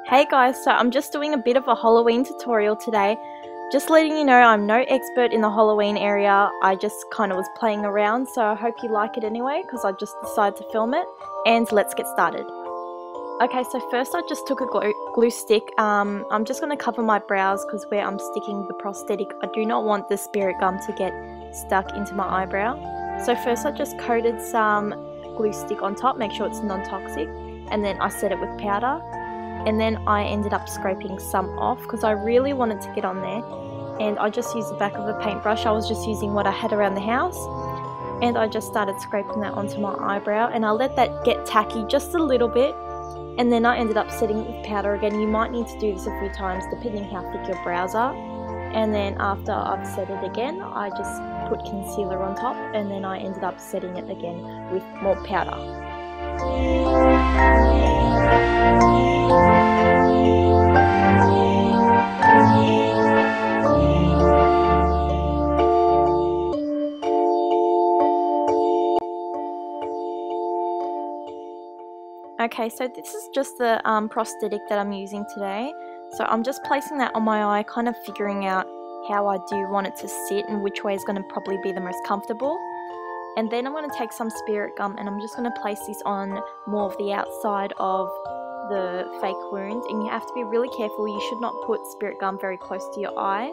Hey guys, so I'm just doing a bit of a Halloween tutorial today. Just letting you know I'm no expert in the Halloween area. I just kind of was playing around, so I hope you like it anyway because I just decided to film it. And let's get started. Okay, so first I just took a glue stick. I'm just going to cover my brows because where I'm sticking the prosthetic, I do not want the spirit gum to get stuck into my eyebrow. So first I just coated some glue stick on top, make sure it's non-toxic, and then I set it with powder. And then I ended up scraping some off because I really wanted to get on there, and I just used the back of a paintbrush. I was just using what I had around the house, and I just started scraping that onto my eyebrow, and I let that get tacky just a little bit, and then I ended up setting it with powder again. You might need to do this a few times depending how thick your brows are. And then after I've set it again, I just put concealer on top, and then I ended up setting it again with more powder. Okay, so this is just the prosthetic that I'm using today. So I'm just placing that on my eye, kind of figuring out how I do want it to sit and which way is going to probably be the most comfortable. And then I'm going to take some spirit gum and I'm just going to place this on more of the outside of the fake wound. And you have to be really careful. You should not put spirit gum very close to your eye.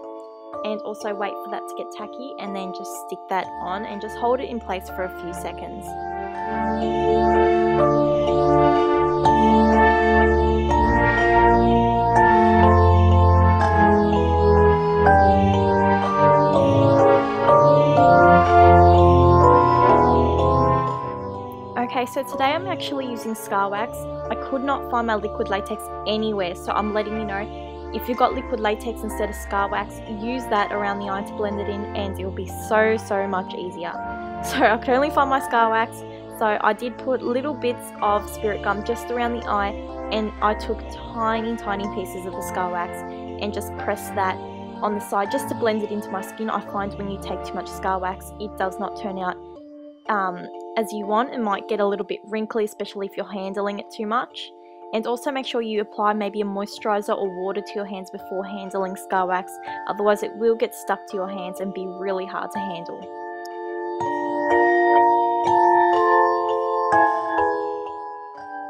And also wait for that to get tacky and then just stick that on and just hold it in place for a few seconds. Okay, so today I'm actually using scar wax. I could not find my liquid latex anywhere, so I'm letting you know, if you've got liquid latex instead of scar wax, use that around the eye to blend it in and it'll be so much easier. So I could only find my scar wax, so I did put little bits of spirit gum just around the eye, and I took tiny pieces of the scar wax and just pressed that on the side just to blend it into my skin. I find when you take too much scar wax, it does not turn out as you want. It might get a little bit wrinkly, especially if you're handling it too much. And also make sure you apply maybe a moisturizer or water to your hands before handling scar wax, otherwise it will get stuck to your hands and be really hard to handle.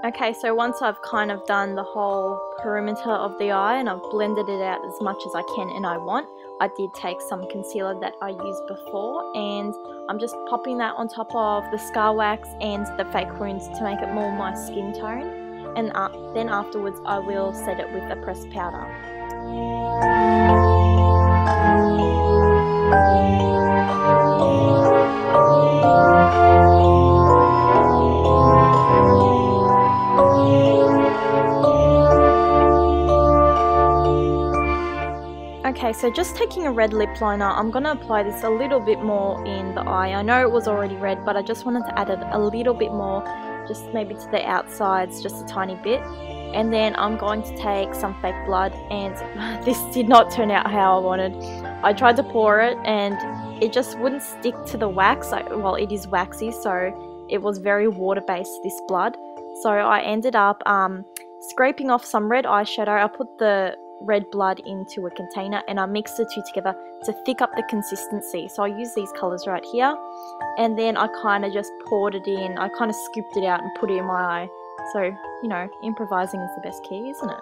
Okay, so once I've kind of done the whole perimeter of the eye and I've blended it out as much as I can and I want, I did take some concealer that I used before and I'm just popping that on top of the scar wax and the fake wounds to make it more my skin tone. And then afterwards I will set it with a pressed powder. Okay, so just taking a red lip liner, I'm going to apply this a little bit more in the eye. I know it was already red, but I just wanted to add it a little bit more, just maybe to the outsides, just a tiny bit. And then I'm going to take some fake blood, and this did not turn out how I wanted. I tried to pour it and it just wouldn't stick to the wax. Well, it is waxy, so it was very water-based, this blood. So I ended up scraping off some red eyeshadow. I put the red blood into a container and I mixed the two together to thick up the consistency. So I use these colors right here, and then I kind of just poured it in. I kind of scooped it out and put it in my eye. So, you know, improvising is the best key, isn't it?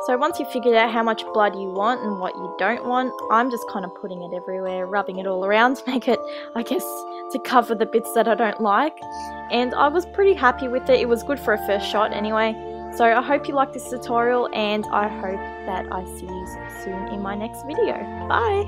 So once you've figured out how much blood you want and what you don't want, I'm just kind of putting it everywhere, rubbing it all around to make it, I guess, to cover the bits that I don't like. And I was pretty happy with it. It was good for a first shot anyway. So I hope you like this tutorial, and I hope that I see you soon in my next video. Bye!